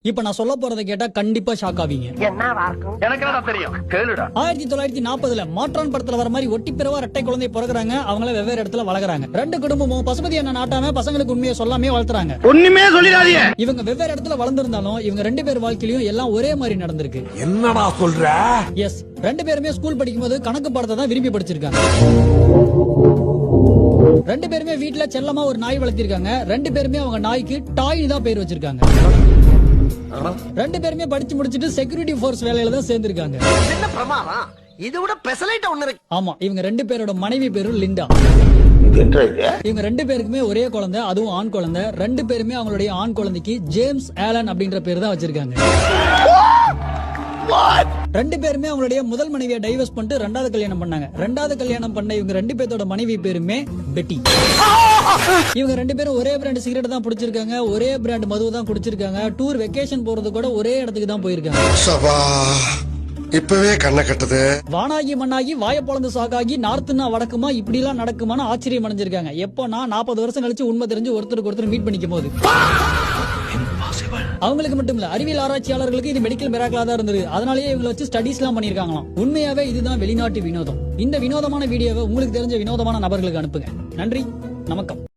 இப்ப நான் சொல்ல போறதை கேட்டா கண்டிப்பா ஷாக் ஆவீங்க. எனக்கு தெரியும் கேளுடா. 1940 மாற்றான் படத்துல வர மாதிரி ஒட்டி பிறவா ரெட்டை குழந்தை பிறகுறாங்க. அவங்கள வெவ்வேறு இடத்துல வளர்க்குறாங்க. ரெண்டு குடும்பமும் பசுபதி என்ன நாட்டாம பசங்களுக்கு உண்மையை சொல்லாமே வளர்த்துறாங்க. ஒண்ணுமே சொல்லிடாதீங்க. இவங்க வெவ்வேறு இடத்துல வளர்ந்திருந்தாலும் இவங்க ரெண்டு பேர் வாழ்க்கையிலும் எல்லாம் ஒரே மாதிரி நடந்திருக்கு. என்னடா சொல்ற? எஸ், ரெண்டு பேருமே ஸ்கூல் படிக்கும் போது கணக்கு பாடத்தை தான் விரும்பி படிச்சிருக்காங்க. ரெண்டு பேருமே வீட்டுல செல்லமா ஒரு நாய் வளர்த்திருக்காங்க. ரெண்டு பேருமே அவங்க நாய்க்கு டாய்னு தான் பேர் வச்சிருக்காங்க. ரெண்டு பேருமே படிச்சு முடிச்சிட்டு செக்யூரிட்டி ஃபோர்ஸ் வேலையில தான் சேர்ந்திருக்காங்க. என்ன பிரமாதம், இது விட பெசலைட் ஒண்ணு இருக்கு. ஆமா, இவங்க ரெண்டு பேரோட மனைவி பேரு லிண்டா. இவங்க ரெண்டு பேருக்குமே ஒரே குழந்தை, அதுவும் ஆண் குழந்தை. ரெண்டு பேருமே அவங்களுடைய ஆண் குழந்தைக்கு ஜேம்ஸ் ஆலன் அப்படின்ற பேர் தான் வச்சிருக்காங்க. ரெண்டு பேருமே அவங்களுடைய முதல் மனைவியை டைவர்ஸ் பண்ணிட்டு ரெண்டாவது கல்யாணம் பண்ணாங்க. ரெண்டாவது கல்யாணம் பண்ண இவங்க ரெண்டு பேரோட மனைவி பேருமே பெட்டி. இவங்க ரெண்டு பேரும் ஒரே பிராண்ட் சிகரெட் தான் பிடிச்சிருக்காங்க, ஒரே பிராண்ட் மது தான் குடிச்சிருக்காங்க. டூர் வெக்கேஷன் போறது கூட ஒரே இடத்துக்கு தான் போயிருக்காங்க. இப்பவே கண்ண கட்டுது. வானாகி மண்ணாகி வாய பொழந்து சாக்காகி நார்த்துனா வடக்குமா இப்படி எல்லாம் நடக்குமான்னு ஆச்சரியம் அடைஞ்சிருக்காங்க. எப்போனா 40 வருஷம் கழிச்சு உண்மை தெரிஞ்சு ஒருத்தருக்கு ஒருத்தர் மீட் பண்ணிக்கும் போது. அவங்களுக்கு மட்டும் இல்ல, அறிவியல் ஆராய்ச்சியாளர்களுக்கு இது மெடிக்கல் மிராக்கிளா தான் இருந்தது. அதனாலேயே இவங்களை வச்சு ஸ்டடிஸ் எல்லாம் பண்ணிருக்காங்களாம். உண்மையாவே இதுதான் வெளிநாட்டு வினோதம். இந்த வினோதமான வீடியோவை உங்களுக்கு தெரிஞ்ச வினோதமான நபர்களுக்கு அனுப்புங்க. நன்றி, நமக்கம்.